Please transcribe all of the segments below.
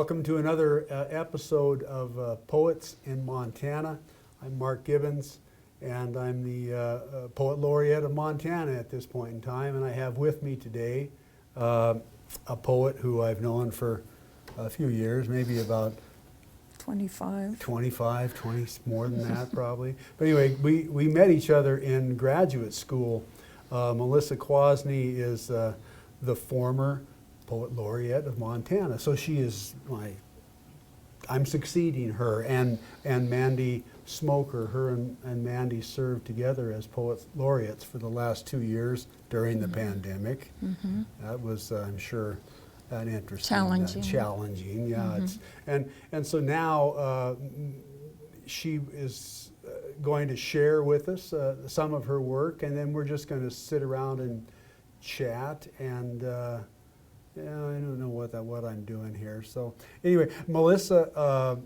Welcome to another episode of Poets in Montana. I'm Mark Gibbons, and I'm the Poet Laureate of Montana at this point in time. And I have with me today a poet who I've known for a few years, maybe about 25, 20, more than that probably. But anyway, we met each other in graduate school. Melissa Quasney is the former Poet Laureate of Montana. So she is I'm succeeding her, and Mandy Smoker. Her and Mandy served together as Poet Laureates for the last 2 years during the pandemic. That was, I'm sure, an interesting, challenging. Yeah, and so now she is going to share with us some of her work, and then we're just going to sit around and chat and. Yeah, I don't know what I'm doing here. So anyway, Melissa, I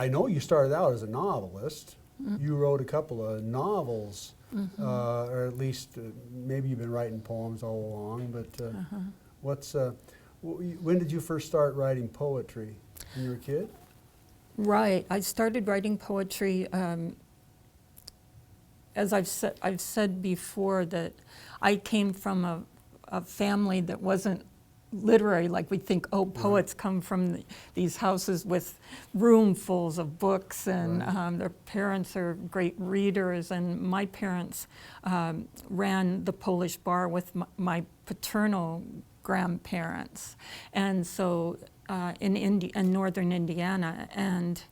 know you started out as a novelist. You wrote a couple of novels, or at least maybe you've been writing poems all along. But when did you first start writing poetry? When you were a kid? Right. I started writing poetry. As I've said before, that I came from a family that wasn't literary, like we think, oh, poets come from these houses with roomfuls of books, and their parents are great readers. And my parents ran the Polish bar with my paternal grandparents, and so in northern Indiana. And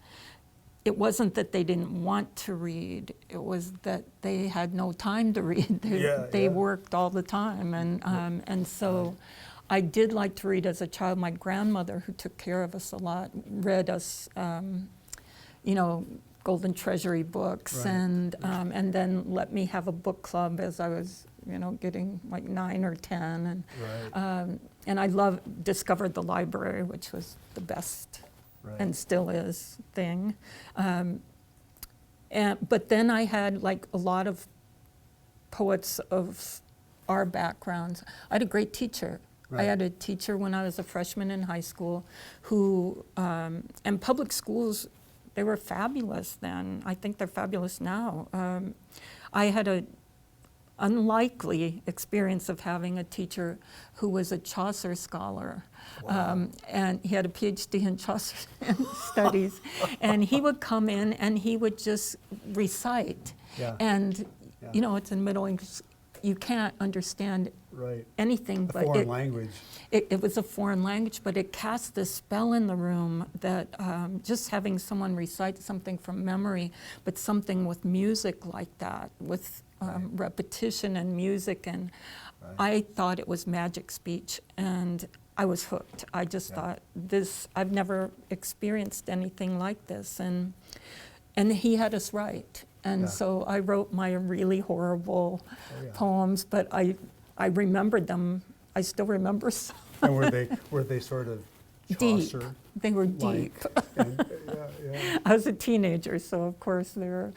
it wasn't that they didn't want to read, it was that they had no time to read. They worked all the time. And so I did like to read as a child. My grandmother, who took care of us a lot, read us, Golden Treasury books, and then let me have a book club as I was, getting like 9 or 10. And I discovered the library, which was the best. And still is thing. But then I had like a lot of poets of our backgrounds. I had a great teacher. I had a teacher when I was a freshman in high school who, and public schools, they were fabulous then. I think they're fabulous now. I had an unlikely experience of having a teacher who was a Chaucer scholar. And he had a PhD in Chaucer studies. And he would come in and he would just recite. And, it's in Middle English. You can't understand anything. But foreign language. It was a foreign language, but it cast this spell in the room that just having someone recite something from memory, but something with music like that, with repetition and music. And I thought it was magic speech. And I was hooked. I just thought I've never experienced anything like this. And he had us write. And so I wrote my really horrible poems, but I remembered them. I still remember some. And were they sort of Chaucer? Deep. They were deep. I was a teenager, so of course they were.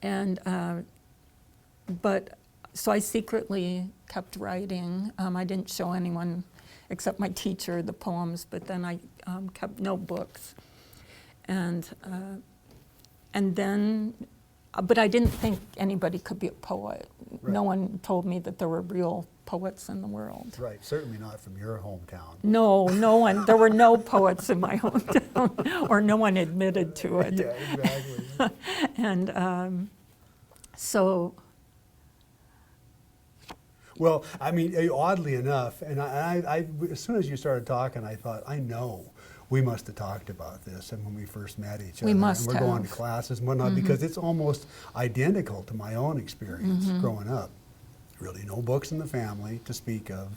And so I secretly kept writing. I didn't show anyone except my teacher the poems, but then I kept notebooks. And then, but I didn't think anybody could be a poet. No one told me that there were real poets in the world. Right, certainly not from your hometown. No one. There were no poets in my hometown, or no one admitted to it. Yeah, exactly. And so. Well, I mean, oddly enough, and I as soon as you started talking, I thought, I know we must have talked about this, and when we first met each other, we must and we're going to classes and whatnot, because it's almost identical to my own experience growing up. Really no books in the family to speak of,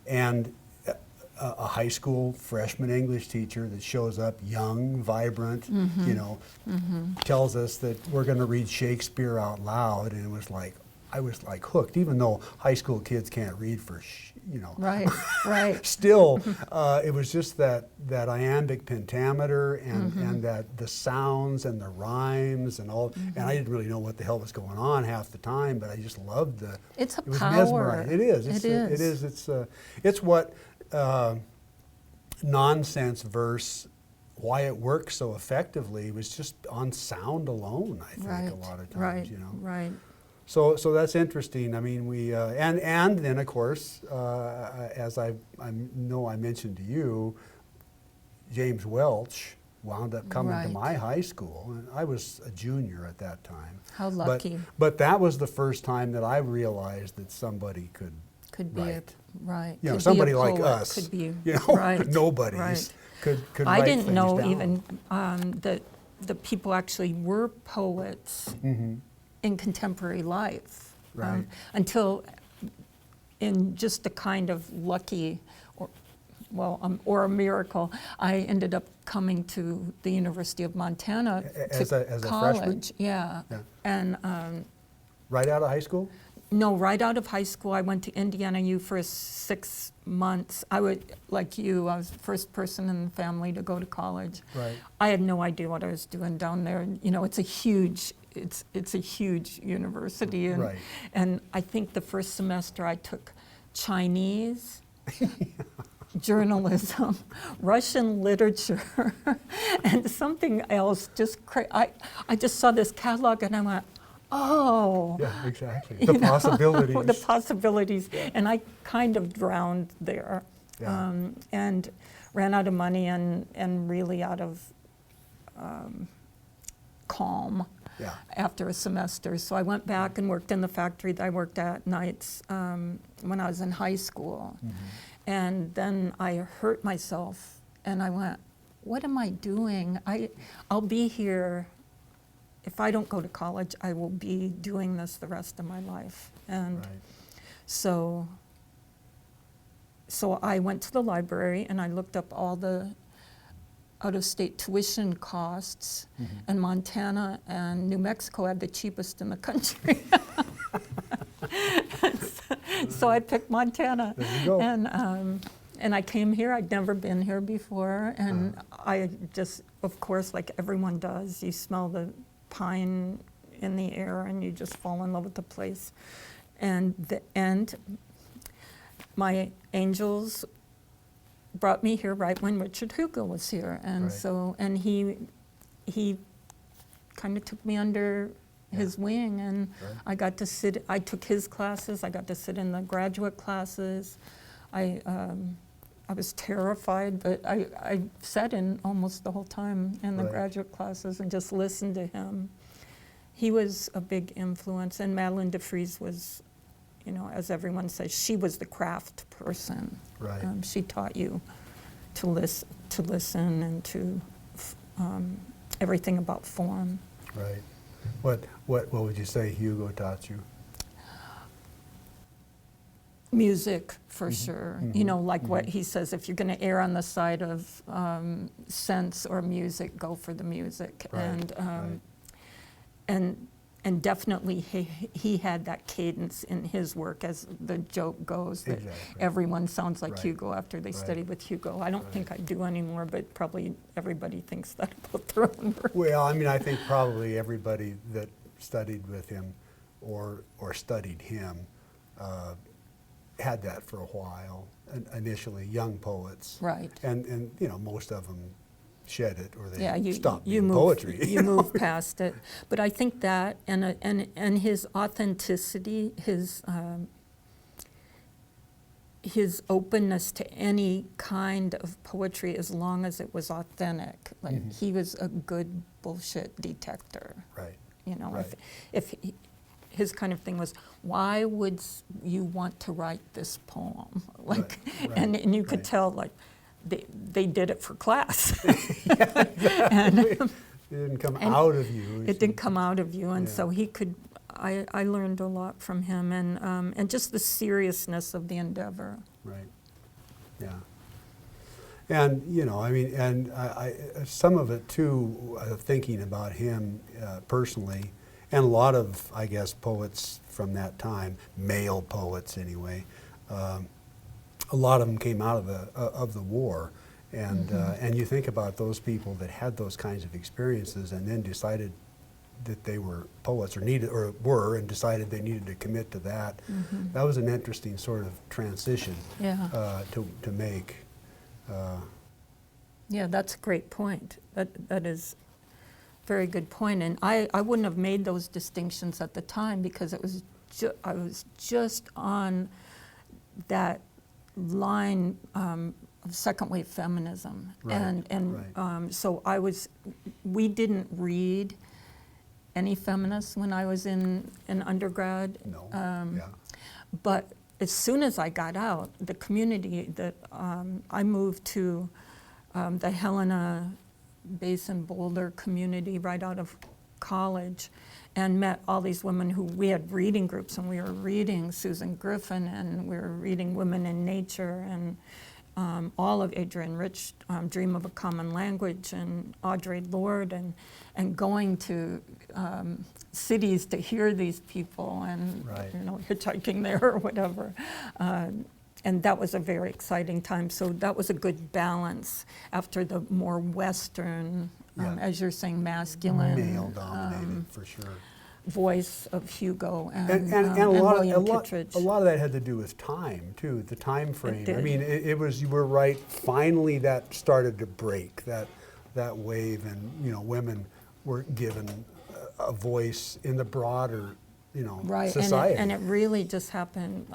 and a high school freshman English teacher that shows up young, vibrant, tells us that we're going to read Shakespeare out loud, and it was like, I was like hooked, even though high school kids can't read for, Right. Still, it was just that iambic pentameter and that the sounds and the rhymes and all, and I didn't really know what the hell was going on half the time, but I just loved It's a it was power. mesmerizing. It is. It's what nonsense verse, why it works so effectively was just on sound alone, I think, Right, a lot of times, right, you know. right. So that's interesting. I mean, we and then of course, as I know I mentioned to you, James Welch wound up coming to Right. my high school, and I was a junior at that time. How lucky. But that was the first time that I realized that somebody could Could be write. right. You know, Could be a somebody like poet, us, Could be, you know, right, nobodies right. could I write didn't things know down. even that the people actually were poets in contemporary life. Right. Until in just a kind of lucky or a miracle, I ended up coming to the University of Montana As to a college. freshman? Yeah. Yeah. And Right out of high school? no, right out of high school, I went to Indiana U for 6 months. I was like you. I was the first person in the family to go to college. Right. I had no idea what I was doing down there. You know, it's a huge university, and Right. and I think the first semester I took Chinese, journalism, Russian literature, and something else. I just saw this catalog and I went, oh. Yeah, exactly. you The know, possibilities. the possibilities. And I kind of drowned there, Yeah. and ran out of money and really out of calm Yeah. after a semester. So I went back and worked in the factory that I worked at nights when I was in high school. And then I hurt myself and I went, what am I doing? I'll be here. If I don't go to college, I will be doing this the rest of my life. And Right. so I went to the library and I looked up all the out-of-state tuition costs, and Montana and New Mexico had the cheapest in the country. So I picked Montana. There you go. And I came here. I'd never been here before, and I just, of course, like everyone does, you smell the pine in the air and you just fall in love with the place. And my angels brought me here right when Richard Hugo was here, and Right. so he kind of took me under his wing, and Right. I got to sit. I took his classes. I got to sit in the graduate classes. I was terrified, but I sat in almost the whole time in the Right. graduate classes and just listened to him. He was a big influence, and Madeline DeFries was, you know, as everyone says, she was the craft person. Right. She taught you to listen and to everything about form. Right. What would you say Hugo taught you? Music, for sure. You know, like what he says, if you're going to err on the side of sense or music, go for the music. Right, right. And definitely he had that cadence in his work, as the joke goes, that Exactly. everyone sounds like Right. Hugo after they Right. study with Hugo. I don't Right. think I do anymore, but probably everybody thinks that about their own work. Well, I mean, I think probably everybody that studied with him or studied him had that for a while. Initially, young poets, Right. and you know, most of them shed it or they Yeah, stopped you being move, poetry. You know? move past it, but I think that and his authenticity, his openness to any kind of poetry, as long as it was authentic. Like he was a good bullshit detector. Right. You know, Right. if his kind of thing was, why would you want to write this poem? Like, Right, and you could right. tell, like, they did it for class. Yeah, exactly. It didn't come and out of you. It didn't come out of you, and Yeah. so he could. I learned a lot from him, and just the seriousness of the endeavor. Right. Yeah. And you know, I mean, and some of it too. Thinking about him personally, and a lot of, I guess, poets from that time, male poets anyway. A lot of them came out of the war, and you think about those people that had those kinds of experiences and then decided that they were poets or needed or were, and decided they needed to commit to that. That was an interesting sort of transition Yeah. to make. Yeah, that's a great point. That is a very good point. And I wouldn't have made those distinctions at the time because it was I was just on that line of second wave feminism. Right, And so we didn't read any feminists when I was in undergrad. No. Yeah. But as soon as I got out, the community that I moved to the Helena Basin Boulder community right out of college and met all these women who we had reading groups, and we were reading Susan Griffin, and we were reading Women in Nature, and all of Adrienne Rich, Dream of a Common Language, and Audre Lorde, and going to cities to hear these people, and Right. hitchhiking there or whatever. And that was a very exciting time. So that was a good balance after the more Western, Yeah. as you're saying, masculine Male-dominated, for sure. voice of Hugo and A lot William of Kittredge. a lot of that had to do with time too, the time frame. I did. mean, it was, you were right. Finally, that started to break that wave, and women were given a voice in the broader Right, society. and it really just happened.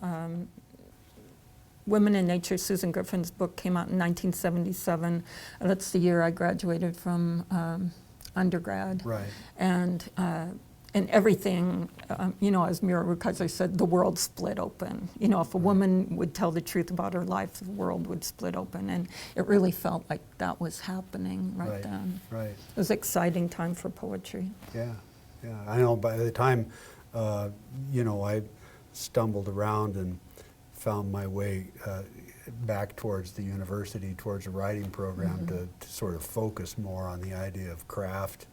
Women in Nature, Susan Griffin's book came out in 1977. That's the year I graduated from undergrad. Right. And everything, as Mira Rukeyser said, the world split open. If a woman would tell the truth about her life, the world would split open. And it really felt like that was happening right then. Right. It was an exciting time for poetry. Yeah. I know. By the time, I stumbled around and found my way back towards the university, towards a writing program, to sort of focus more on the idea of craft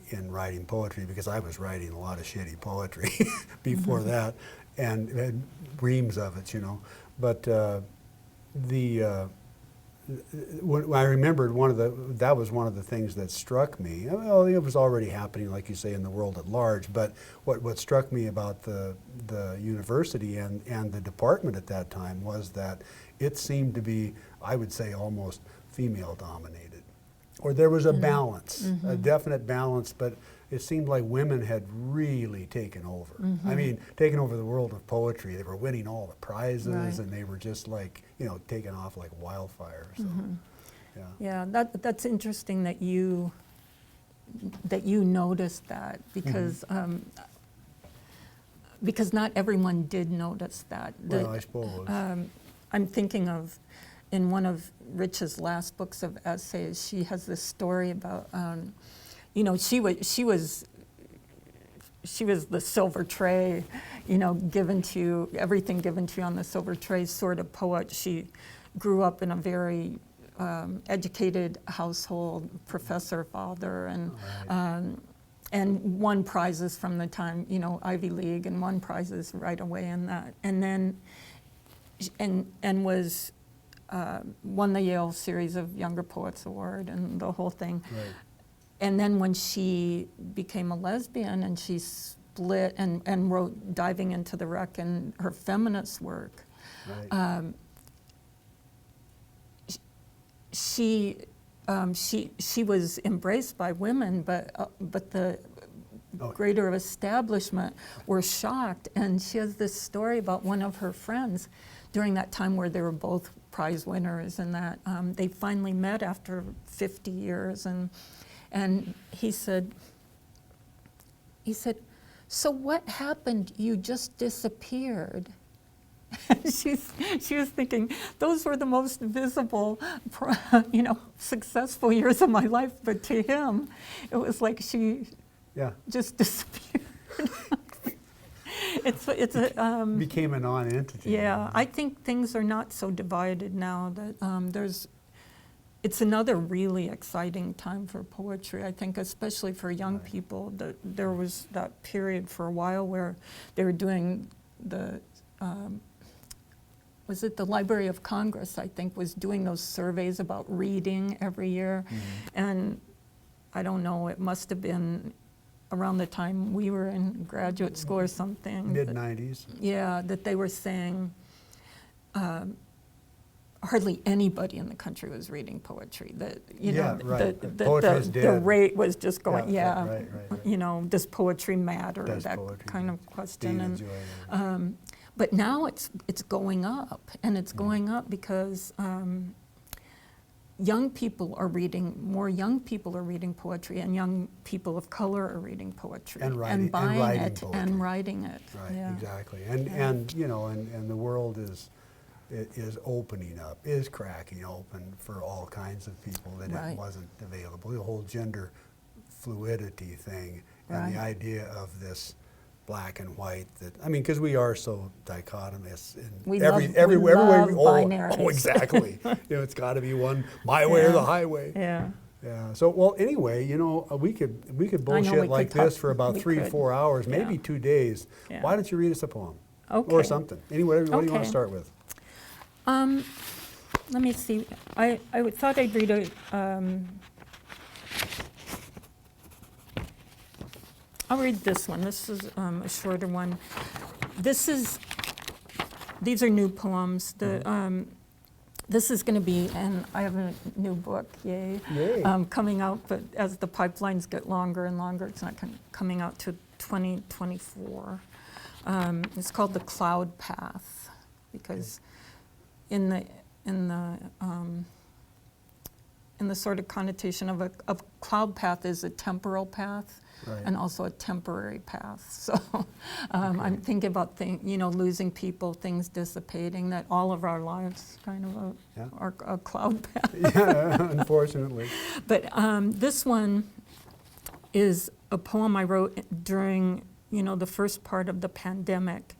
in writing poetry, because I was writing a lot of shitty poetry before that, and had reams of it, But when I remembered that was one of the things that struck me. Well, it was already happening, like you say, in the world at large. But what struck me about the university and the department at that time was that it seemed to be, I would say, almost female dominated, or there was a balance, a definite balance, but it seemed like women had really taken over. I mean, taken over the world of poetry. They were winning all the prizes, Right. and they were just like, taking off like wildfire. So, Yeah, that's interesting that you noticed that, because not everyone did notice that. Well, I suppose. I'm thinking of, in one of Rich's last books of essays, she has this story about, she was the silver tray, given to you, everything given to you on the silver tray sort of poet. She grew up in a very educated household, professor father, and won prizes from the time, Ivy League, and won prizes right away in that. And then, and was, won the Yale Series of Younger Poets Award and the whole thing. Right. And then when she became a lesbian and she split and wrote Diving into the Wreck and her feminist work, Right. she was embraced by women, but the greater establishment were shocked. And she has this story about one of her friends during that time where they were both prize winners, and that they finally met after 50 years, and he said, "So what happened? You just disappeared." she was thinking, those were the most visible, successful years of my life. But to him, it was like she just disappeared. It's a became a non-entity. yeah. I think things are not so divided now. That it's another really exciting time for poetry. I think, especially for young people. There was that period for a while where they were doing the. Was it the Library of Congress, I think, was doing those surveys about reading every year. And I don't know, it must have been around the time we were in graduate school or something. Mid-90s. Yeah, that they were saying hardly anybody in the country was reading poetry. That Right. Poetry is the dead. rate was just going. Right. Does poetry matter? Does that poetry kind of question. Dean And enjoyed it. but now it's going up, and it's going up because young people are reading. More young people are reading poetry, and young people of color are reading poetry And writing- buying and writing it poetry. and writing it. Right, Yeah. exactly. And the world is opening up, is cracking open for all kinds of people that Right. it wasn't available. The whole gender fluidity thing and the Right. idea of this black and white because we are so dichotomous in We every love way. binaries. Exactly. It's got to be one my way or the Yeah. highway. Yeah. Yeah. So, well, anyway, we could bullshit we like could talk- this for about we 3-4 could. hours, maybe Yeah. 2 days. Yeah. Why don't you read us a poem? Okay. Or something. What do you want Okay. to start with? Let me see. I thought I'd read I'll read this one. This is a shorter one. These are new poems. This is going to be, and I have a new book, yay, Yay. coming out, but as the pipelines get longer and longer, it's not coming out to 2024. It's called The Cloud Path, because in the sort of connotation of a cloud path is a temporal path, Right. and also a temporary path. So I'm thinking about losing people, things dissipating, that all of our lives kind of are a cloud path. Yeah, unfortunately. But this one is a poem I wrote during the first part of the pandemic.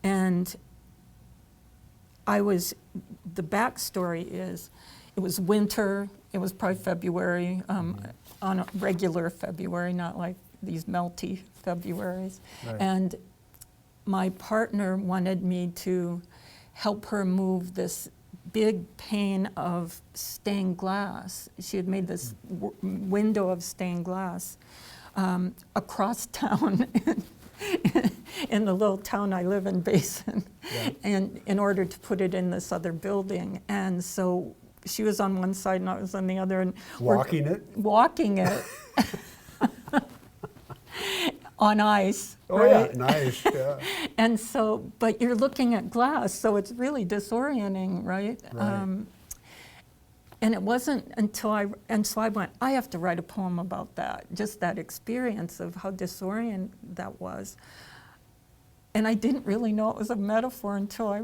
And the backstory is, it was winter, it was probably February, on a regular February, not like these melty Februaries. Right. And my partner wanted me to help her move this big pane of stained glass. She had made this window of stained glass across town in the little town I live in, Basin, Yeah. and in order to put it in this other building. And so she was on one side and I was on the other. And Walking it? walking it on ice. Oh, right? yeah, nice. Yeah. And so, but you're looking at glass, so it's really disorienting, right? Right. And it wasn't until so I went, I have to write a poem about that, just that experience of how disorienting that was. And I didn't really know it was a metaphor until I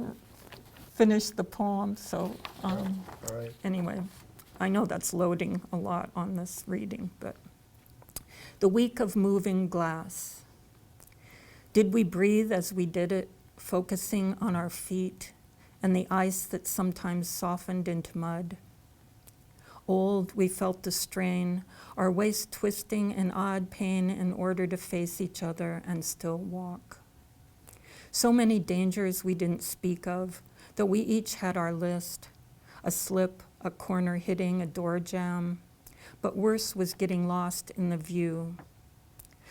finished the poem. So All right. anyway, I know that's loading a lot on this reading, but the week of moving glass. Did we breathe as we did it, focusing on our feet and the ice that sometimes softened into mud? Old, we felt the strain, our waist twisting in odd pain in order to face each other and still walk. So many dangers we didn't speak of, though we each had our list. A slip, a corner hitting, a door jam. But worse was getting lost in the view.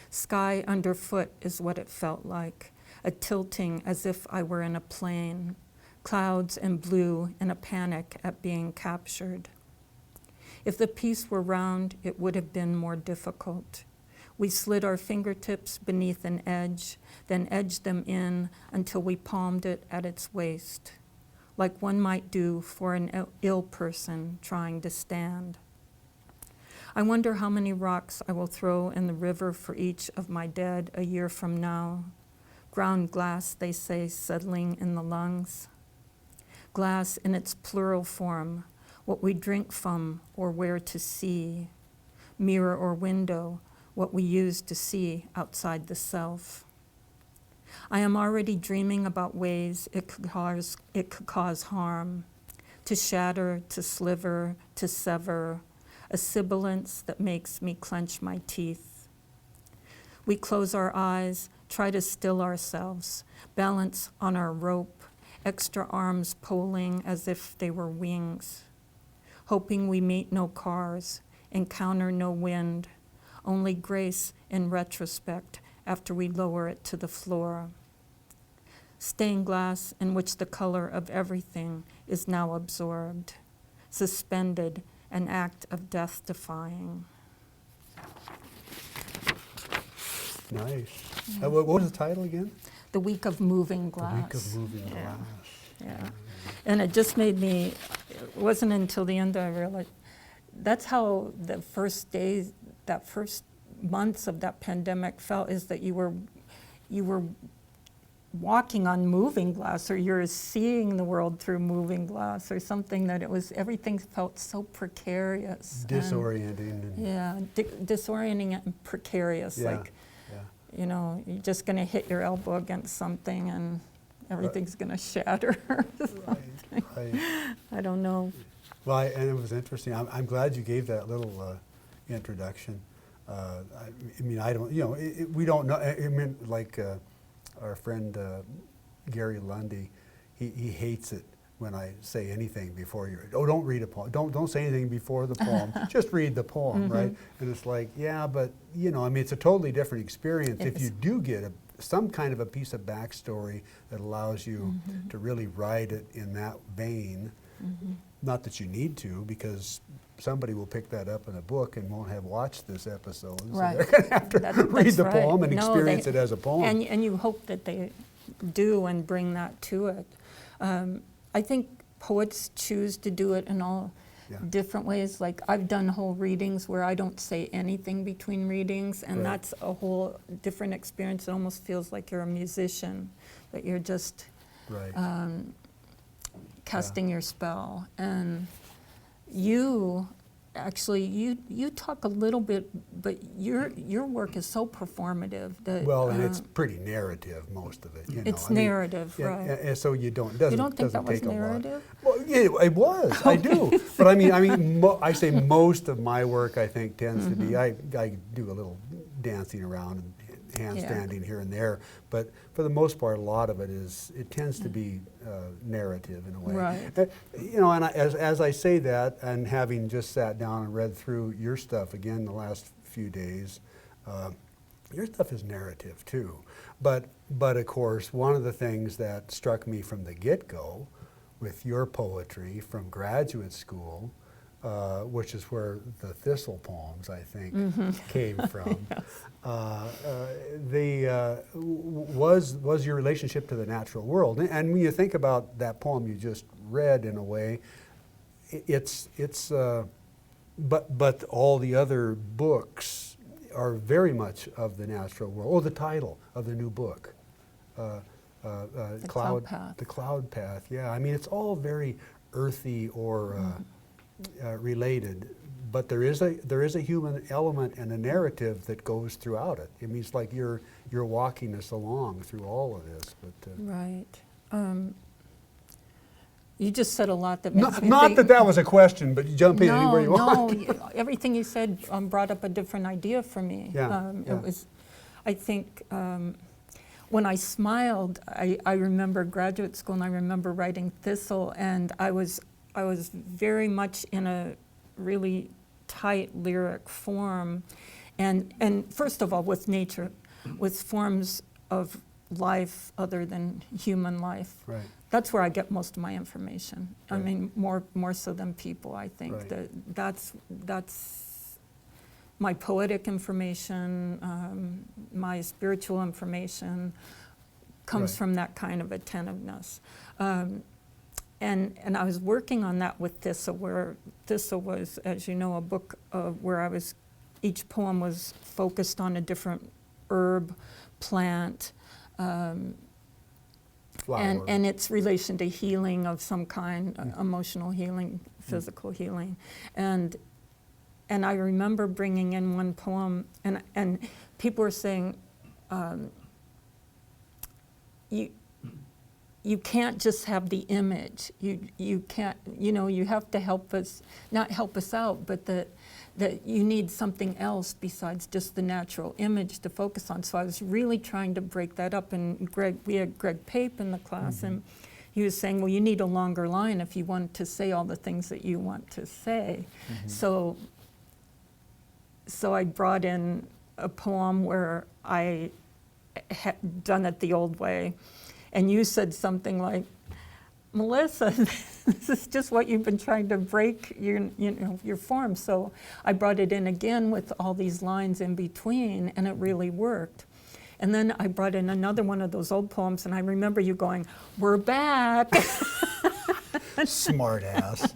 Sky underfoot is what it felt like, a tilting as if I were in a plane, clouds and blue in a panic at being captured. If the piece were round, it would have been more difficult. We slid our fingertips beneath an edge, then edged them in until we palmed it at its waist, like one might do for an ill person trying to stand. I wonder how many rocks I will throw in the river for each of my dead a year from now. Ground glass, they say, settling in the lungs. Glass in its plural form, what we drink from or where to see. Mirror or window, what we use to see outside the self. I am already dreaming about ways it could cause harm, to shatter, to sliver, to sever, a sibilance that makes me clench my teeth. We close our eyes, try to still ourselves, balance on our rope, extra arms poling as if they were wings, hoping we meet no cars, encounter no wind, only grace in retrospect after we lower it to the floor. Stained glass in which the color of everything is now absorbed, suspended, an act of death-defying. Nice. What was the title again? The Week of Moving The Glass. Week of Moving Yeah. Glass. Yeah. And it just made me, it wasn't until the end that I realized, that's how the first days, that first months of that pandemic felt, is that you were walking on moving glass, or you're seeing the world through moving glass, or something, that it was, everything felt so precarious. Disorienting. Disorienting and precarious. Yeah. Like, you know, you're just going to hit your elbow against something and everything's going to shatter. Right. I don't know. Well, and it was interesting. I'm glad you gave that little introduction. I mean, I don't, you know, we don't know. I mean, like our friend Gary Lundy, he hates it when I say anything before you. Oh, don't read a poem. Don't say anything before the poem. Just read the poem, right? And it's like, yeah, but you know, I mean, it's a totally different experience if you do get some kind of a piece of backstory that allows you to really write it in that vein. Not that you need to, because somebody will pick that up in a book and won't have watched this episode. Right. So they're going to have to read That's the right. poem and No, experience it as a poem. And you hope that they do and bring that to it. I think poets choose to do it in all different ways. Like, I've done whole readings where I don't say anything between readings, and that's a whole different experience. It almost feels like you're a musician, that you're just casting your spell. And you actually, you talk a little bit, but your work is so performative that Well, and it's pretty narrative, most of it. You know? it's I mean, narrative, right? And so you don't You don't think that was take a lot. narrative? Well, yeah, it was. I do. But I mean, I say most of my work, I think, tends to be. I do a little dancing around and handstanding here and there, but for the most part, a lot of it tends to be narrative in a way. Right. You know, and as I say that, and having just sat down and read through your stuff again the last few days, your stuff is narrative too. But of course, one of the things that struck me from the get-go with your poetry from graduate school, which is where the Thistle poems, I think, came from, was your relationship to the natural world. And when you think about that poem you just read, in a way, but all the other books are very much of the natural world. Oh, the title of the new book, The Cloud Path. The Cloud Path. Yeah, I mean, it's all very earthy or related, but there is a human element and a narrative that goes throughout it. I mean, it's like you're walking us along through all of this. But Right. You just said a lot that makes me not think. that was a question, but you jump in anywhere you want. No, everything you said brought up a different idea for me. Yeah, It was, I think, when I smiled, I remember graduate school, and I remember writing Thistle, and I was very much in a really tight lyric form, and first of all, with nature, with forms of life other than human life. Right. That's where I get most of my information. Right. I mean, more so than people, I think. Right. That's my poetic information, my spiritual information comes Right. from that kind of attentiveness. And I was working on that with Thistle, where Thistle was, as you know, a book where each poem was focused on a different herb, plant, Flower. and its relation to healing of some kind, emotional healing, physical healing. And I remember bringing in one poem, and people were saying, you can't just have the image. You can't, you have to help us, not help us out, but that you need something else besides just the natural image to focus on. So I was really trying to break that up. And we had Greg Pape in the class, and he was saying, well, you need a longer line if you want to say all the things that you want to say. So so I brought in a poem where I had done it the old way. And you said something like, Melissa, this is just what you've been trying to break your form. So I brought it in again with all these lines in between, and it really worked. And then I brought in another one of those old poems, and I remember you going, "We're back." Smart ass.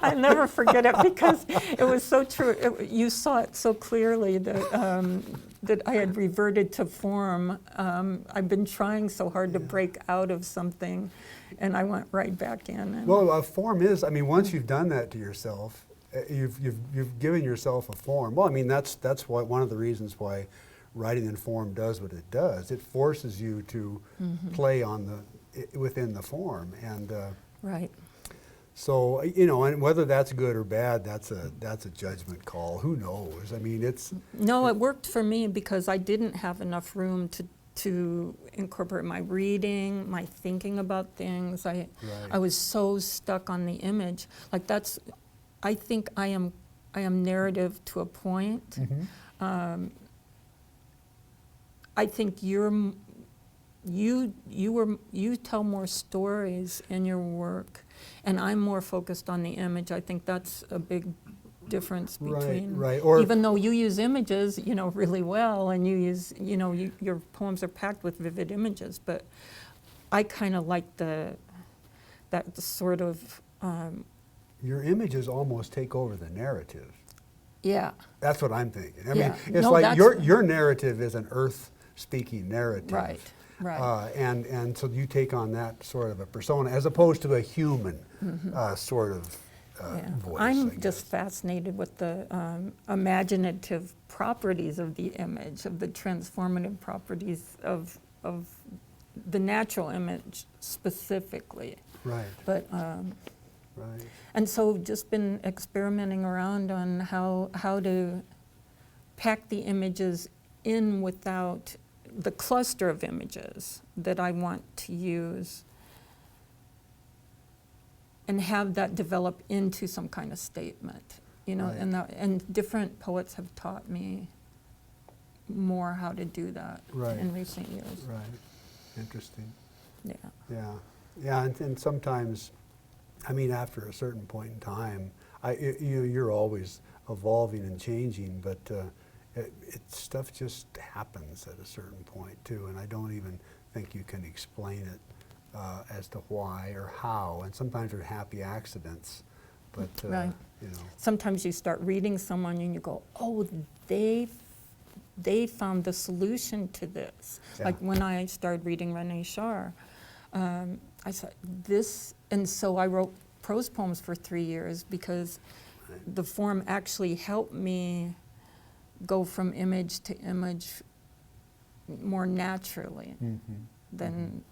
I never forget it because it was so true. You saw it so clearly that that I had reverted to form. I've been trying so hard to break out of something, and I went right back in. And Well, a form is, I mean, once you've done that to yourself, you've given yourself a form. Well, I mean, that's why, one of the reasons why writing in form does what it does. It forces you to play on within the form, and right. so, you know, and whether that's good or bad, that's a judgment call. Who knows? I mean, it's No, it worked for me because I didn't have enough room to incorporate my reading, my thinking about things. I was so stuck on the image. Like I think I am narrative to a point. I think you tell more stories in your work, and I'm more focused on the image. I think that's a big difference between, right. Or even though you use images, really well, and you use, your poems are packed with vivid images, but I kind of like that sort of, your images almost take over the narrative. yeah. That's what I'm thinking. I Yeah. mean, it's No, like that's- your narrative is an earth-speaking narrative. Right, right. And so you take on that sort of a persona as opposed to a human sort of Yeah. voice. I I'm guess. just fascinated with the imaginative properties of the image, of the transformative properties of the natural image specifically. Right, But right. and so just been experimenting around on how to pack the images in without the cluster of images that I want to use, and have that develop into some kind of statement, Right. and different poets have taught me more how to do that Right. in recent years. Right. Interesting. Yeah. Yeah. Yeah, and sometimes, I mean, after a certain point in time, you're always evolving and changing, but stuff just happens at a certain point too, and I don't even think you can explain it as to why or how, and sometimes they're happy accidents, but Right. you know. Sometimes you start reading someone and you go, oh, they found the solution to this. Yeah. Like when I started reading Renee Char, I said this, and so I wrote prose poems for 3 years because the form actually helped me go from image to image more naturally than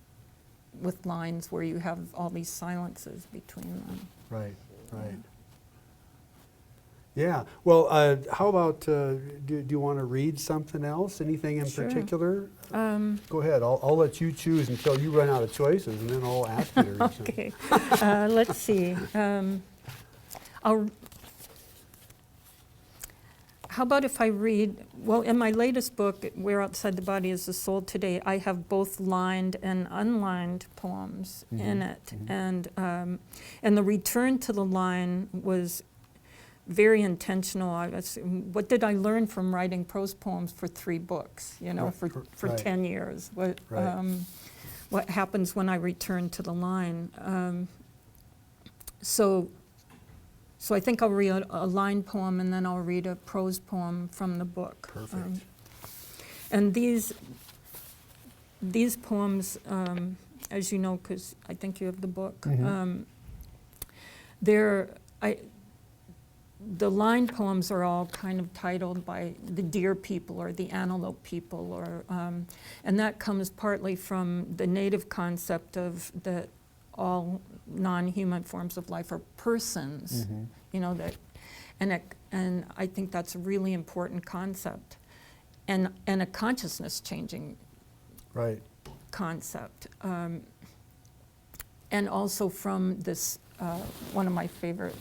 with lines where you have all these silences between them. Right, right. Yeah, well, how about, do you want to read something else? Anything in Sure. particular? Go ahead, I'll let you choose until you run out of choices, and then I'll ask you to read something. Okay, let's see. How about if I read, well, in my latest book, Where Outside the Body is the Soul Today, I have both lined and unlined poems in it. And the return to the line was very intentional. What did I learn from writing prose poems for 3 books, for Right. 10 years? What, Right. what happens when I return to the line? So I think I'll read a line poem, and then I'll read a prose poem from the book. Perfect. And these poems, as you know, because I think you have the book, the line poems are all kind of titled by the deer people or the antelope people, and that comes partly from the native concept of that all non-human forms of life are persons, and I think that's a really important concept, and a consciousness-changing Right. concept, and also from this one of my favorite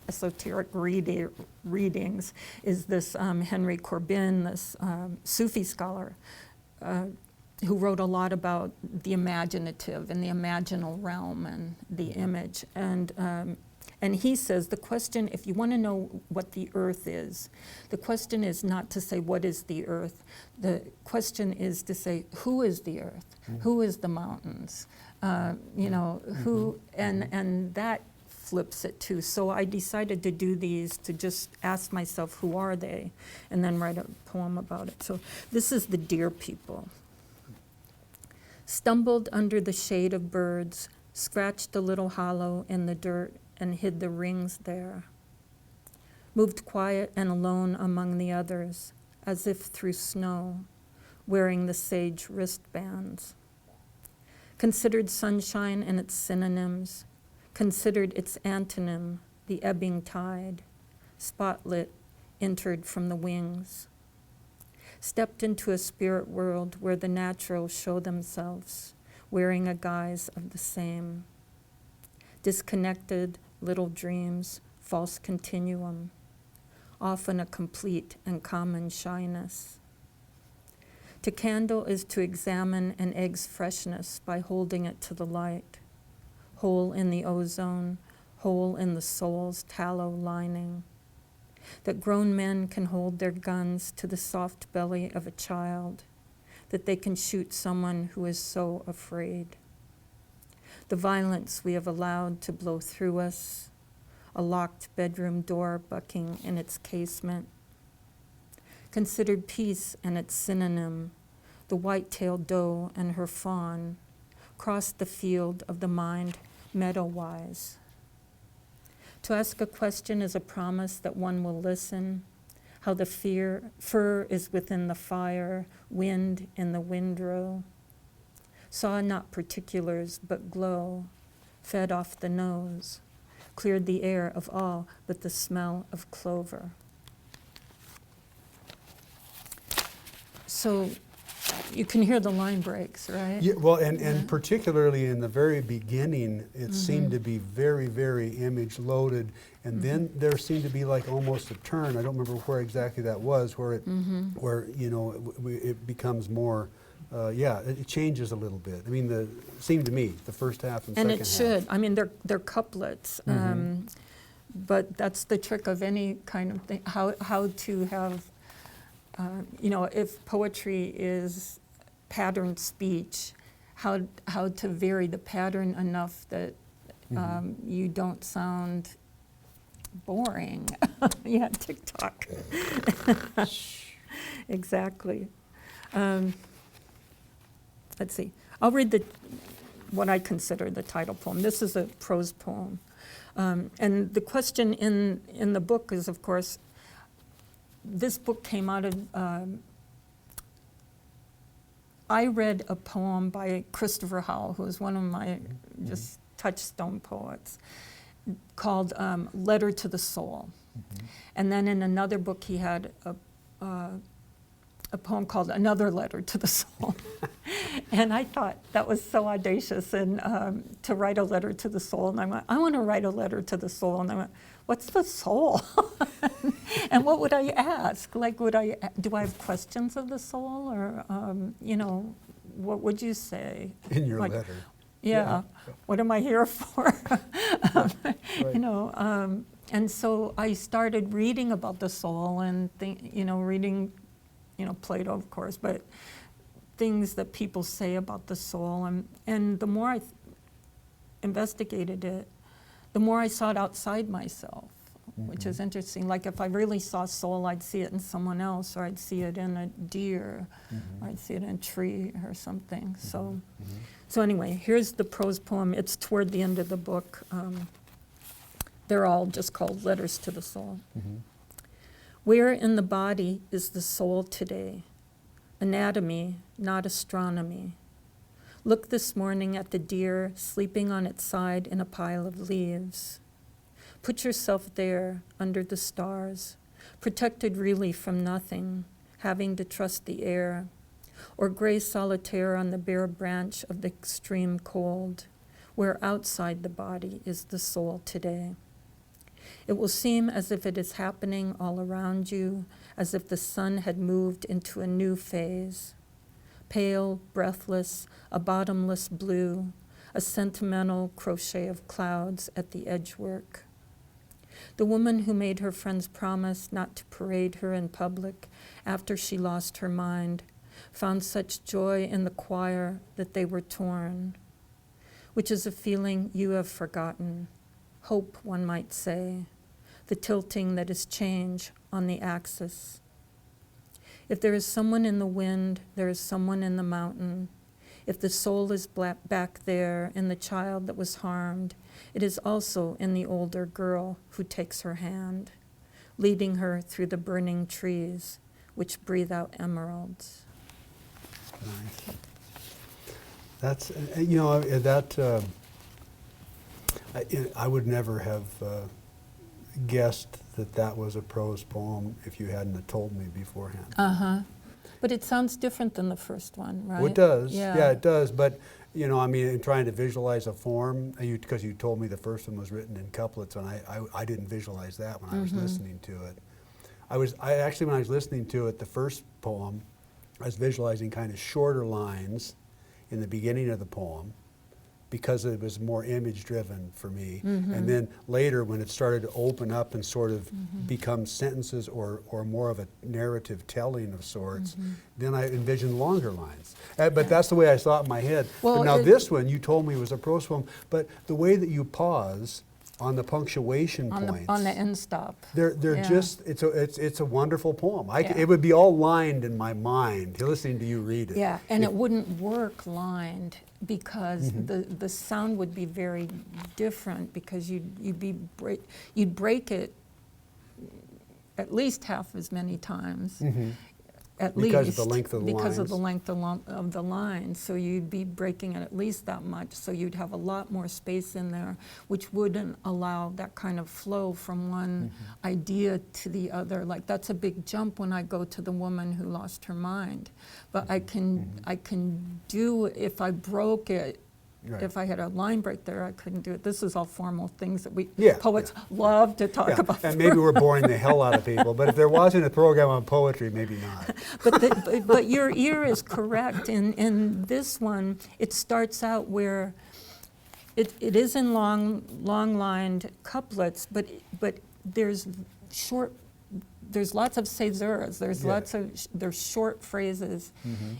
esoteric readings is this Henry Corbin, this Sufi scholar, who wrote a lot about the imaginative and the imaginal realm and the image. And he says the question, if you want to know what the earth is, the question is not to say what is the earth. The question is to say who is the earth, who is the mountains, who, and that flips it too. So I decided to do these to just ask myself who are they, and then write a poem about it. So this is the deer people. Stumbled under the shade of birds, scratched a little hollow in the dirt and hid the rings there. Moved quiet and alone among the others, as if through snow, wearing the sage wristbands. Considered sunshine and its synonyms, considered its antonym, the ebbing tide, spotlit, entered from the wings. Stepped into a spirit world where the natural show themselves, wearing a guise of the same. Disconnected little dreams, false continuum, often a complete and common shyness. To candle is to examine an egg's freshness by holding it to the light, hole in the ozone, hole in the soul's tallow lining. That grown men can hold their guns to the soft belly of a child, that they can shoot someone who is so afraid. The violence we have allowed to blow through us, a locked bedroom door bucking in its casement. Considered peace and its synonym, the white-tailed doe and her fawn, crossed the field of the mind meadow-wise. To ask a question is a promise that one will listen, how the fur is within the fire, wind in the windrow. Saw not particulars but glow, fed off the nose, cleared the air of all but the smell of clover. So you can hear the line breaks, right? Yeah, well, and particularly in the very beginning, it seemed to be very, very image loaded, and then there seemed to be like almost a turn. I don't remember where exactly that was, where it, where it becomes more. It changes a little bit. I mean, it seemed to me the first half and second half. And it should. I mean, they're couplets, but that's the trick of any kind of thing. How to have, if poetry is patterned speech, how to vary the pattern enough that you don't sound boring. Yeah, TikTok. Exactly. Let's see. I'll read what I consider the title poem. This is a prose poem. And the question in the book is, of course, this book came out of, I read a poem by Christopher Howell, who is one of my just touchstone poets, called Letter to the Soul. And then in another book he had a poem called Another Letter to the Soul. And I thought that was so audacious, and to write a letter to the soul. And I went, I want to write a letter to the soul. And I went, what's the soul? And what would I ask? Like, do I have questions of the soul? Or, what would you say? In your letter. Yeah. What am I here for? And so I started reading about the soul and reading, Plato, of course, but things that people say about the soul. And the more I investigated it, the more I saw it outside myself, which is interesting. Like if I really saw soul, I'd see it in someone else, or I'd see it in a deer, or I'd see it in a tree or something. So anyway, here's the prose poem. It's toward the end of the book. They're all just called Letters to the Soul. Where in the body is the soul today? Anatomy, not astronomy. Look this morning at the deer sleeping on its side in a pile of leaves. Put yourself there under the stars, protected really from nothing, having to trust the air, or gray solitaire on the bare branch of the extreme cold, where outside the body is the soul today. It will seem as if it is happening all around you, as if the sun had moved into a new phase. Pale, breathless, a bottomless blue, a sentimental crochet of clouds at the edgework. The woman who made her friends promise not to parade her in public after she lost her mind found such joy in the choir that they were torn, which is a feeling you have forgotten. Hope, one might say, the tilting that is change on the axis. If there is someone in the wind, there is someone in the mountain. If the soul is back there in the child that was harmed, it is also in the older girl who takes her hand, leading her through the burning trees, which breathe out emeralds. Nice. That's, you know, that, I would never have guessed that that was a prose poem if you hadn't have told me beforehand. Uh-huh. But it sounds different than the first one, right? Well, it does. Yeah. Yeah, it does. But, you know, I mean, in trying to visualize a form, because you told me the first one was written in couplets, and I didn't visualize that when I was listening to it. I actually, when I was listening to it, the first poem, I was visualizing kind of shorter lines in the beginning of the poem, because it was more image driven for me. And then later when it started to open up and sort of become sentences or more of a narrative telling of sorts, then I envisioned longer lines. But that's the way I saw it in my head. Well, but now this one, you told me was a prose poem, but the way that you pause on the punctuation points. On the end stop. They're Yeah. just, it's a wonderful poem. Yeah. It would be all lined in my mind, listening to you read it. Yeah, and it wouldn't work lined because the sound would be very different, because you'd break it at least half as many times. At Because least of the length of the because of lines. the length of the line, so you'd be breaking it at least that much. So you'd have a lot more space in there, which wouldn't allow that kind of flow from one idea to the other. Like, that's a big jump when I go to the woman who lost her mind. But I can do it if I broke it. Right. If I had a line break there, I couldn't do it. This is all formal things that we Yeah, poets love to talk Yeah, about. and maybe we're boring the hell out of people, but if there wasn't a program on poetry, maybe not. But your ear is correct. In this one, it starts out where it is in long-lined couplets, but there's lots of caesures. There's short phrases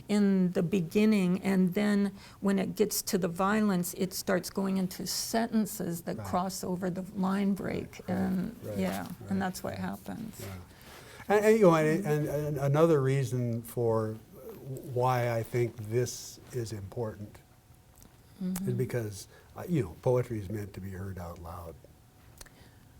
in the beginning, and then when it gets to the violence, it starts going into sentences that cross over the line break, and and that's what happens. Yeah. And, you know, and another reason for why I think this is important is because, you know, poetry is meant to be heard out loud.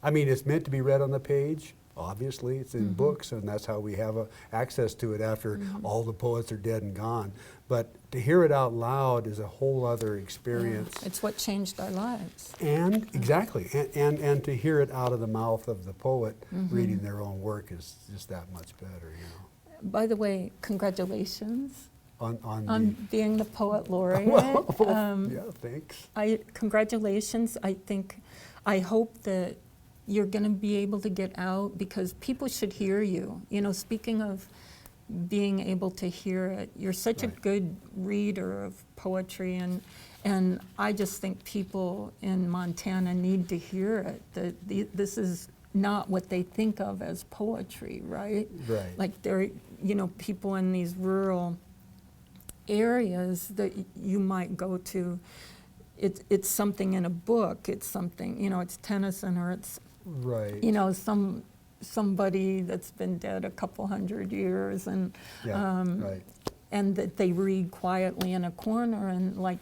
I mean, it's meant to be read on the page. Obviously, it's in books, and that's how we have access to it after all the poets are dead and gone. But to hear it out loud is a whole other experience. Yeah, it's what changed our lives. And, exactly, and to hear it out of the mouth of the poet reading their own work is just that much better, you know. By the way, congratulations On being the Poet Laureate. yeah, thanks. Congratulations. I hope that you're going to be able to get out, because people should hear you. You know, speaking of being able to hear it, you're such a good reader of poetry, and I just think people in Montana need to hear it, that this is not what they think of as poetry, right? Right. Like, there, you know, people in these rural areas that you might go to, it's something in a book, it's something, you know, it's Tennyson, or it's, Right. you know, somebody that's been dead a couple hundred years, and Right. and that they read quietly in a corner, and like,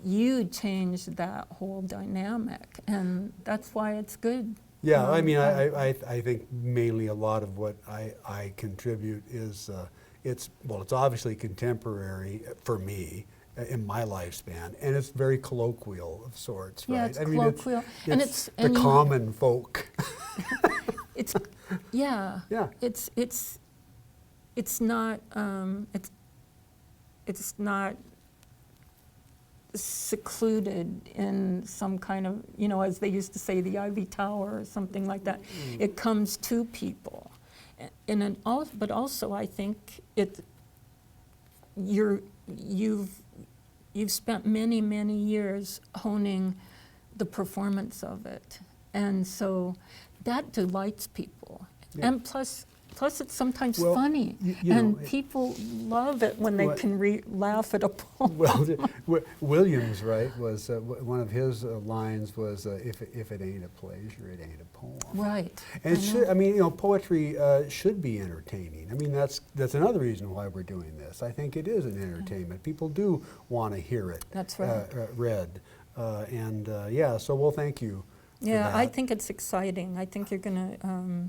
you changed that whole dynamic, and that's why it's good. Yeah, I mean, I think mainly a lot of what I contribute is, it's obviously contemporary for me in my lifespan, and it's very colloquial of sorts, right? Yeah, it's I mean, colloquial, and it's the common folk. It's yeah. Yeah. It's not it's not secluded in some kind of, as they used to say, the Ivy Tower or something like that. It comes to people. But also I think you've spent many, many years honing the performance of it. And so that delights people. Yeah. And plus it's sometimes Well, funny. People love it when they can laugh at a poem. Well, Williams, right, was one of his lines was, if it ain't a pleasure, it ain't a poem. Right. And poetry should be entertaining. I mean, that's another reason why we're doing this. I think it is an entertainment. People do want to hear it. That's right. Read. So we'll thank you. Yeah, I think it's exciting. I think you're going to...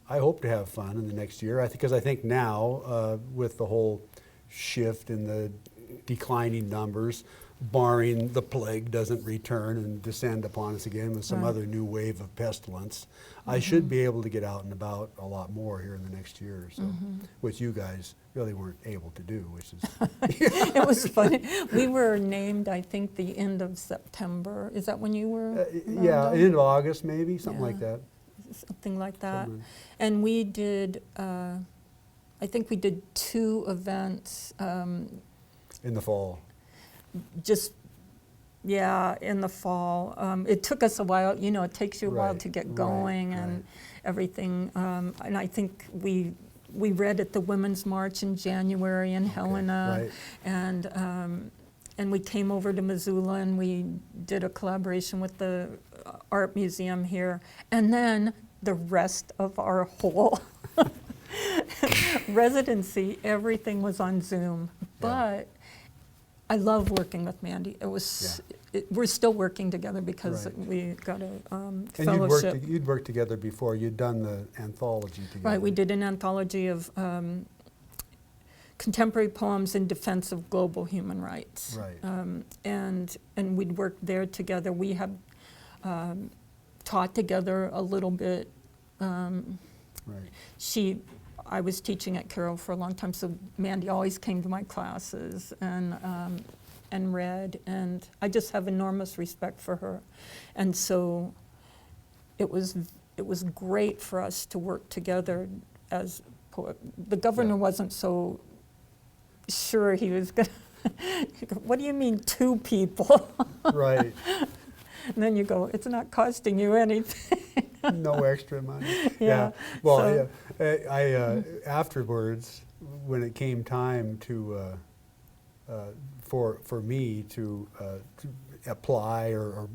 I hope to have fun in the next year, because I think now, with the whole shift in the declining numbers, barring the plague doesn't return and descend upon us again with some other new wave of pestilence, I should be able to get out and about a lot more here in the next year or so, which you guys really weren't able to do, which is... It was funny. We were named, I think, the end of September. Is that when you were? End of August maybe, something like that. Something like that. And we did, I think we did 2 events. In the fall. In the fall. It took us a while, it takes you a while to get going and everything. And I think we read at the Women's March in January in Helena. And we came over to Missoula and we did a collaboration with the art museum here. And then the rest of our whole residency, everything was on Zoom. But I love working with Mandy. It was, we're still working together because we got a fellowship. And you'd worked together before. You'd done the anthology together. Right, we did an anthology of contemporary poems in defense of global human rights. Right. And we'd worked there together. We had taught together a little bit. I was teaching at Carroll for a long time, so Mandy always came to my classes and read, and I just have enormous respect for her. And so it was great for us to work together as poet. The governor wasn't so sure he was going to, what do you mean 2 people? Right. And then you go, it's not costing you anything. No extra money. Yeah. Well, I afterwards, when it came time to for me to apply or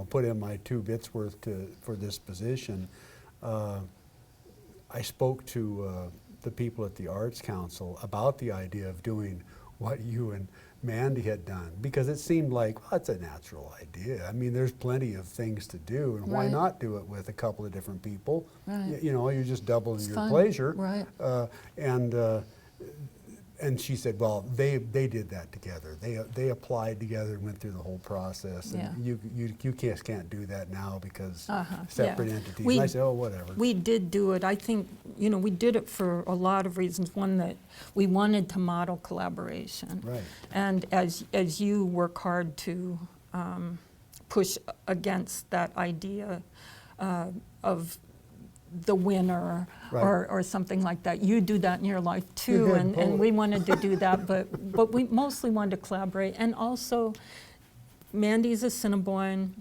put in my 2 bits worth for this position, I spoke to the people at the Arts Council about the idea of doing what you and Mandy had done, because it seemed like, well, that's a natural idea. I mean, there's plenty of things to do, and why not do it with a couple of different people? Right. You're just doubling your fun. pleasure. Right. And she said, well, they did that together. They applied together and went through the whole process. And you can't do that now because separate entities. And I said, oh, whatever. We did do it. I think, we did it for a lot of reasons. One, that we wanted to model collaboration. Right. And as you work hard to push against that idea of the winner or something like that. You do that in your life too, and we wanted to do that, but we mostly wanted to collaborate. And also, Mandy's a Cinnabon,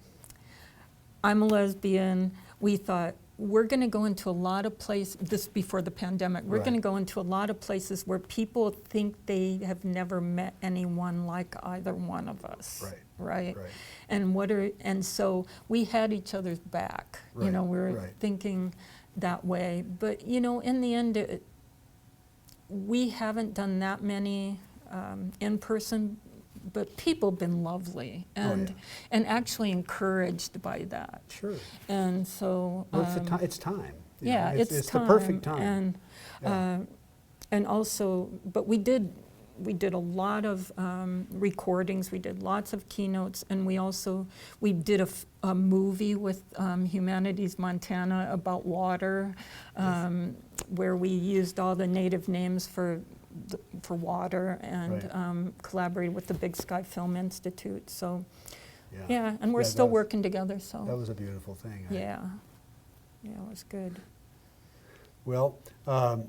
I'm a lesbian. We thought, we're going to go into a lot of places, this before the pandemic, we're going to go into a lot of places where people think they have never met anyone like either one of us. Right. And so we had each other's back. We were thinking that way. But in the end, we haven't done that many in person, but people have been lovely and actually encouraged by that. Sure. And so it's time. It's time. The perfect time. And also, but we did a lot of recordings, we did lots of keynotes, and we did a movie with Humanities Montana about water, where we used all the native names for for water and Right. collaborated with the Big Sky Film Institute. So, Yeah. yeah, and we're Yeah, still that was- working together, so. That was a beautiful thing. Yeah, yeah, it was good. Well, I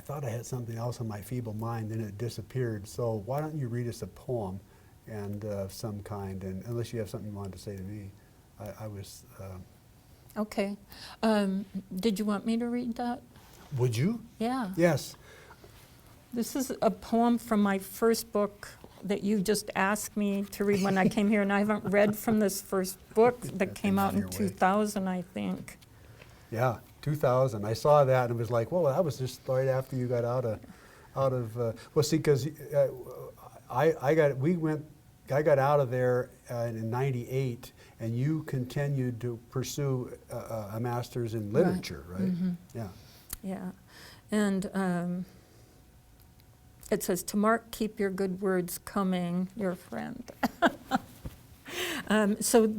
thought I had something else on my feeble mind, and it disappeared. So why don't you read us a poem and of some kind, and unless you have something you wanted to say to me. I was, Okay. Did you want me to read that? would you? Yeah. Yes. This is a poem from my first book that you just asked me to read when I came here, and I haven't read from this first book that came out in Your way. 2000, I think. Yeah, 2000. I saw that and was like, well, that was just right after you got out of. Well, see, because I got out of there in '98, and you continued to pursue a master's in literature, right? Mhm. Yeah. Yeah. And it says, to Mark, keep your good words coming, your friend. So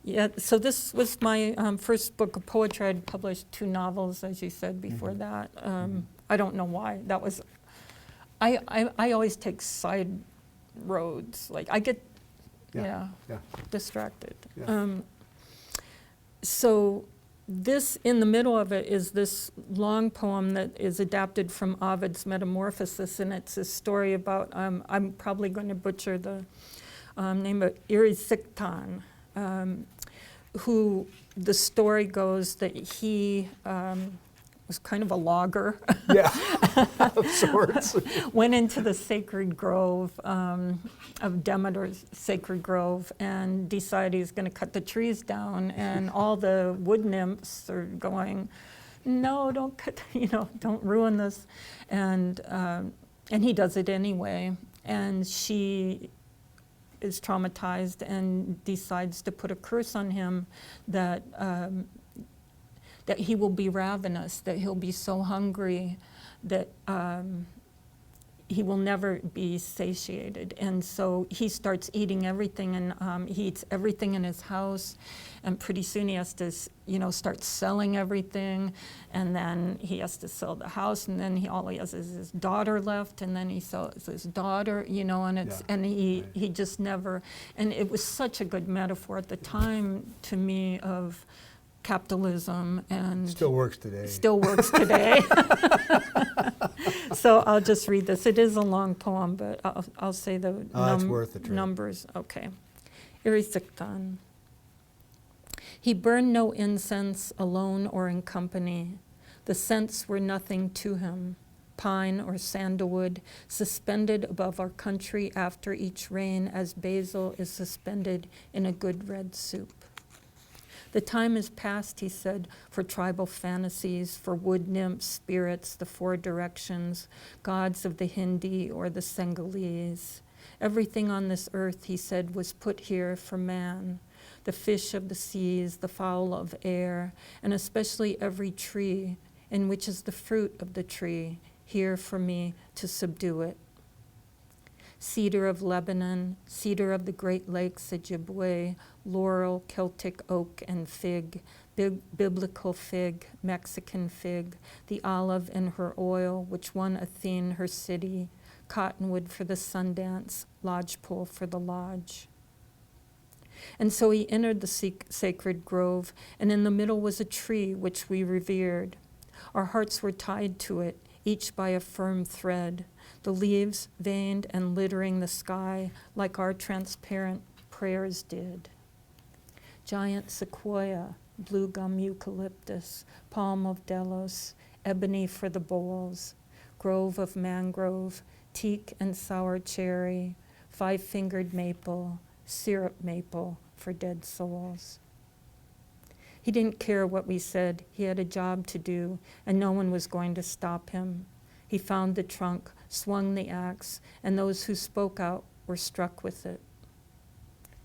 this was my first book of poetry. I'd published 2 novels, as you said before that. I don't know why. That was, I always take side roads. Like I get, Yeah. distracted. Yeah. So this, in the middle of it, is this long poem that is adapted from Ovid's Metamorphosis, and it's a story about, I'm probably going to butcher the name of Erysichthon, who the story goes that he was kind of a logger, Yeah, of sorts. went into the sacred grove of Demeter's sacred grove and decided he was going to cut the trees down, and all the wood nymphs are going, no, don't cut, don't ruin this, and he does it anyway, and she is traumatized and decides to put a curse on him that that he will be ravenous, that he'll be so hungry that he will never be satiated. And so he starts eating everything, and he eats everything in his house, and pretty soon he has to, start selling everything, and then he has to sell the house, and then all he has is his daughter left, and then he sells his daughter, and it's, Yeah, and he right. just never, and it was such a good metaphor at the time to me of capitalism, and Still works today. still works today. So I'll just read this. It is a long poem, but I'll say the It's worth the trip. numbers. Okay. Erysichthon. He burned no incense alone or in company. The scents were nothing to him. Pine or sandalwood, suspended above our country after each rain, as basil is suspended in a good red soup. The time is past, he said, for tribal fantasies, for wood nymphs, spirits, the 4 directions, gods of the Hindi or the Senegalese. Everything on this earth, he said, was put here for man. The fish of the seas, the fowl of air, and especially every tree, in which is the fruit of the tree, here for me to subdue it. Cedar of Lebanon, cedar of the Great Lakes, Ojibwe, laurel, Celtic oak, and fig, biblical fig, Mexican fig, the olive in her oil, which won Athene her city, cottonwood for the Sundance, lodgepole for the lodge. And so he entered the sacred grove, and in the middle was a tree which we revered. Our hearts were tied to it, each by a firm thread, the leaves veined and littering the sky like our transparent prayers did. Giant sequoia, blue gum eucalyptus, palm of Delos, ebony for the bowls, grove of mangrove, teak and sour cherry, 5-fingered maple, syrup maple for dead souls. He didn't care what we said. He had a job to do, and no one was going to stop him. He found the trunk, swung the axe, and those who spoke out were struck with it.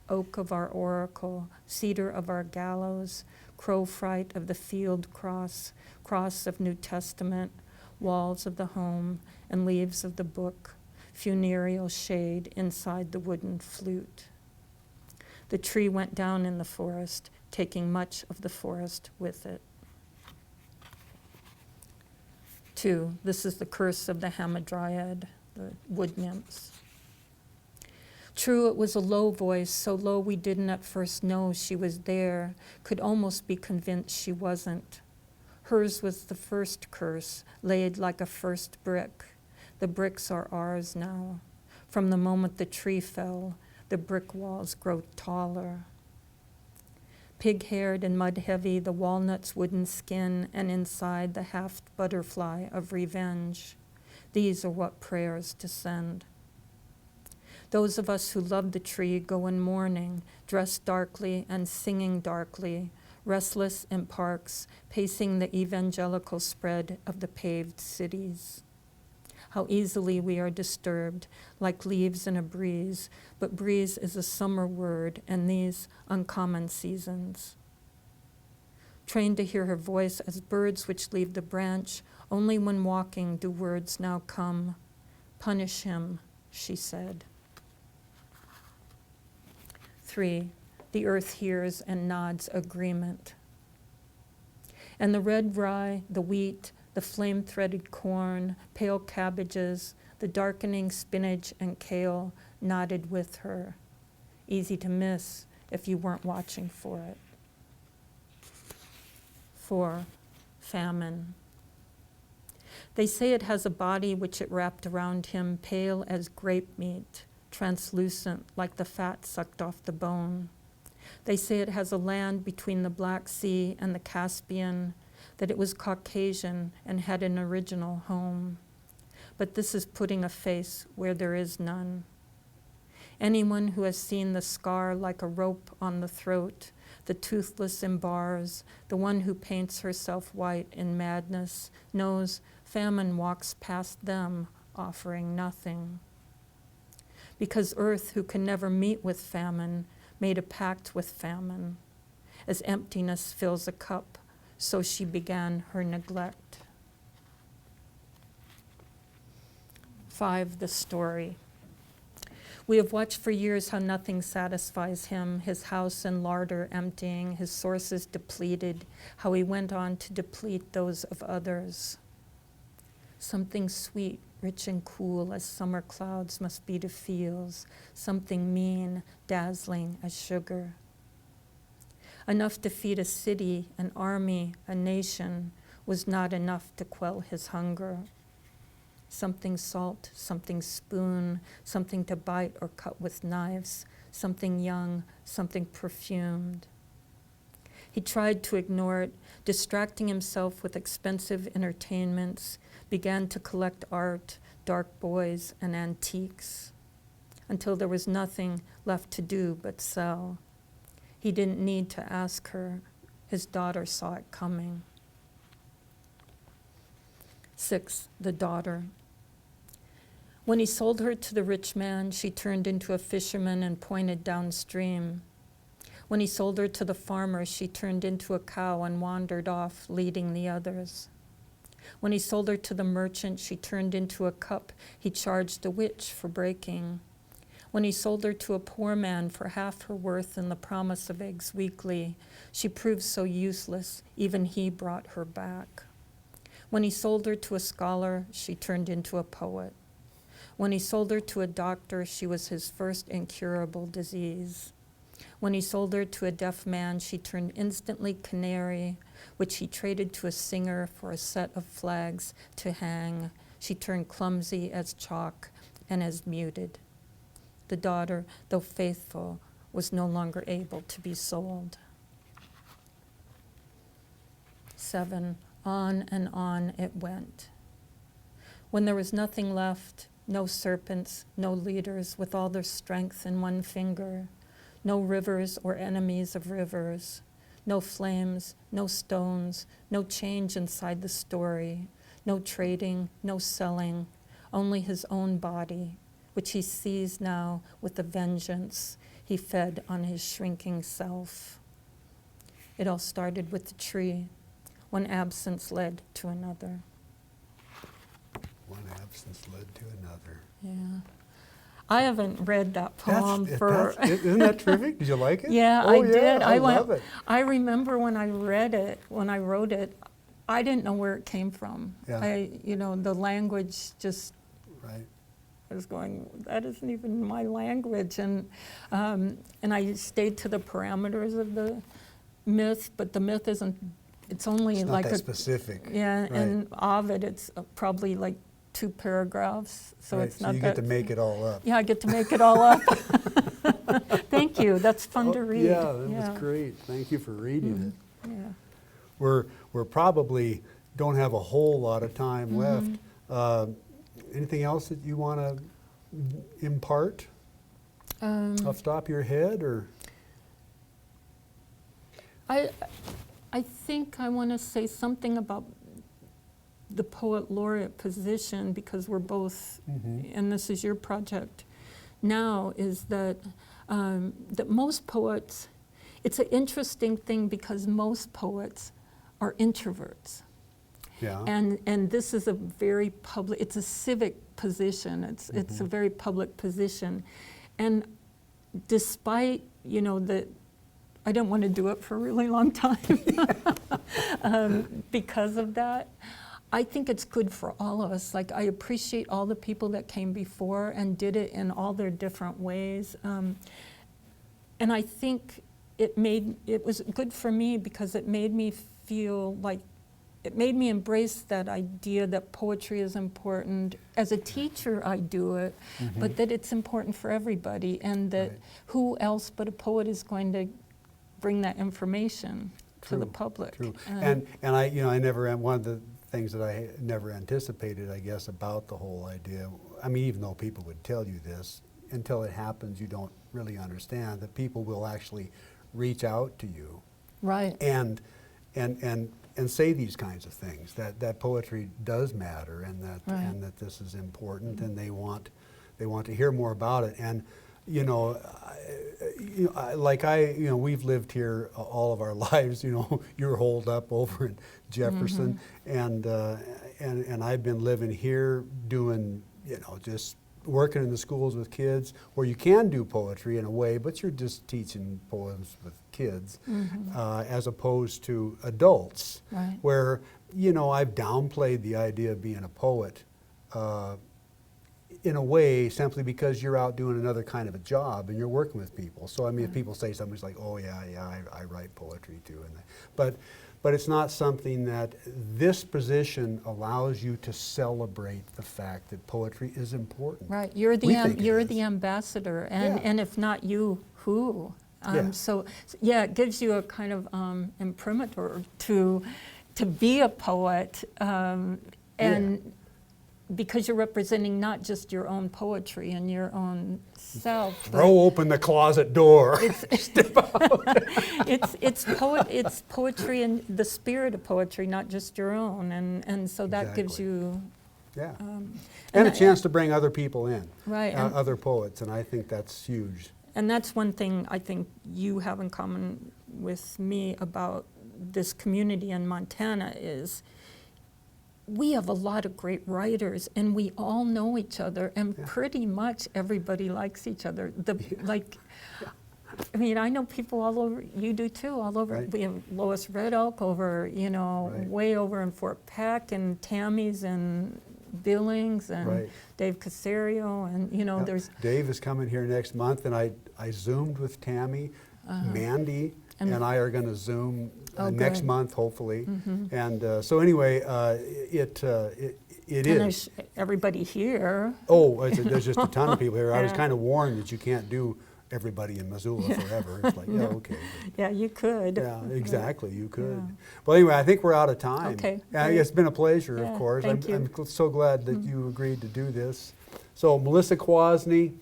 Oak of our oracle, cedar of our gallows, crow fright of the field cross, cross of New Testament, walls of the home, and leaves of the book, funereal shade inside the wooden flute. The tree went down in the forest, taking much of the forest with it. 2, this is the curse of the Hamadryad, the wood nymphs. True, it was a low voice, so low we didn't at first know she was there, could almost be convinced she wasn't. Hers was the first curse, laid like a first brick. The bricks are ours now. From the moment the tree fell, the brick walls grow taller. Pig-haired and mud-heavy, the walnut's wooden skin, and inside the haft butterfly of revenge. These are what prayers descend. Those of us who love the tree go in mourning, dressed darkly and singing darkly, restless in parks, pacing the evangelical spread of the paved cities. How easily we are disturbed, like leaves in a breeze, but breeze is a summer word in these uncommon seasons. Trained to hear her voice as birds which leave the branch, only when walking do words now come. Punish him, she said. 3, the earth hears and nods agreement. And the red rye, the wheat, the flame-threaded corn, pale cabbages, the darkening spinach and kale nodded with her. Easy to miss if you weren't watching for it. 4, famine. They say it has a body which it wrapped around him, pale as grape meat, translucent like the fat sucked off the bone. They say it has a land between the Black Sea and the Caspian, that it was Caucasian and had an original home. But this is putting a face where there is none. Anyone who has seen the scar like a rope on the throat, the toothless in bars, the one who paints herself white in madness, knows famine walks past them, offering nothing. Because earth, who can never meet with famine, made a pact with famine. As emptiness fills a cup, so she began her neglect. 5, the story. We have watched for years how nothing satisfies him, his house and larder emptying, his sources depleted, how he went on to deplete those of others. Something sweet, rich and cool as summer clouds must be to fields, something mean, dazzling as sugar. Enough to feed a city, an army, a nation, was not enough to quell his hunger. Something salt, something spoon, something to bite or cut with knives, something young, something perfumed. He tried to ignore it, distracting himself with expensive entertainments, began to collect art, dark boys, and antiques, until there was nothing left to do but sell. He didn't need to ask her. His daughter saw it coming. 6, the daughter. When he sold her to the rich man, she turned into a fisherman and pointed downstream. When he sold her to the farmer, she turned into a cow and wandered off, leading the others. When he sold her to the merchant, she turned into a cup he charged a witch for breaking. When he sold her to a poor man for half her worth and the promise of eggs weekly, she proved so useless, even he brought her back. When he sold her to a scholar, she turned into a poet. When he sold her to a doctor, she was his first incurable disease. When he sold her to a deaf man, she turned instantly canary, which he traded to a singer for a set of flags to hang. She turned clumsy as chalk and as muted. The daughter, though faithful, was no longer able to be sold. 7, on and on it went. When there was nothing left, no serpents, no leaders with all their strength in one finger, no rivers or enemies of rivers, no flames, no stones, no change inside the story, no trading, no selling, only his own body, which he sees now with a vengeance he fed on his shrinking self. It all started with the tree. One absence led to another. One absence led to another. Yeah. I haven't read that poem Isn't that terrific? Did you like it? Yeah, Oh, I did. I love it. I remember when I read it, when I wrote it, I didn't know where it came from. Yeah. The language just Right. I was going, that isn't even my language. And I stayed to the parameters of the myth, but the myth isn't, it's only It's not like that a, specific. yeah, Right. and Ovid, it's probably like 2 paragraphs, so Right, it's so not you that. get to make it all up. Yeah, I get to make it all up. Thank you, that's fun to read. Yeah, that was great. Thank you for reading it. Yeah. We're probably don't have a whole lot of time Mm-hmm. left. Anything else that you want to impart off the top of your head, or? I think I want to say something about the Poet Laureate position, because we're both, and this is your project now, is that that most poets, it's an interesting thing because most poets are introverts. Yeah. And this is a very public, it's a civic position, it's a very public position. And despite, that I don't want to do it for a really long time because of that, I think it's good for all of us. Like, I appreciate all the people that came before and did it in all their different ways. And I think it was good for me because it made me feel like, it made me embrace that idea that poetry is important. As a teacher, I do it, but that it's important for everybody, and that who else but a poet is going to bring that information to the public. True. And I never, one of the things that I never anticipated, I guess, about the whole idea, I mean, even though people would tell you this, until it happens, you don't really understand that people will actually reach out to you. Right. And say these kinds of things, that poetry does matter, and that this is important, and they want to hear more about it. And we've lived here all of our lives. You're holed up over in Jefferson, and I've been living here doing just working in the schools with kids, where you can do poetry in a way, but you're just teaching poems with kids, as opposed to adults, where I've downplayed the idea of being a poet in a way, simply because you're out doing another kind of a job and you're working with people. So I mean, if people say something's like, "Oh yeah, I write poetry too," but it's not something that this position allows you to celebrate the fact that poetry is important. Right, you're the ambassador, and Yeah. and if not you, who? Yeah. So yeah, it gives you a kind of imprimatur to be a poet, and because you're representing not just your own poetry and your own self. Throw open the closet door. Step out. It's poetry and the spirit of poetry, not just your own, and so that gives you. Yeah. And a chance to bring other people in, right? Other poets, and I think that's huge. And that's one thing I think you have in common with me about this community in Montana is we have a lot of great writers, and we all know each other, and pretty much everybody likes each other. I mean, I know people all over, you do too, all over. Right. We have Lois Red Oak over, way over in Fort Peck, and Tammy's in Billings, and Dave Casario, and there's... Dave is coming here next month, and I Zoomed with Tammy. Mandy and I are going to Zoom next month, hopefully. And so anyway, it is. There's everybody here. Oh, there's just a ton of people here. I was kind of warned that you can't do everybody in Missoula forever. It's like, okay. Yeah, you could. Yeah, exactly, you could. Well, anyway, I think we're out of time. Okay. It's been a pleasure, of course. Thank you. I'm so glad that you agreed to do this. So, Melissa Quasney,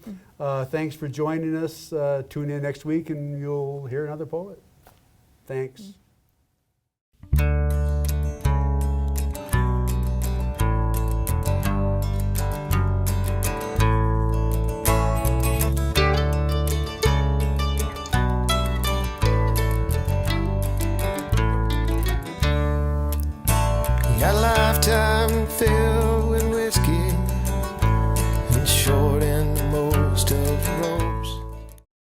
thanks for joining us. Tune in next week and you'll hear another poet. Thanks. Got a lifetime filled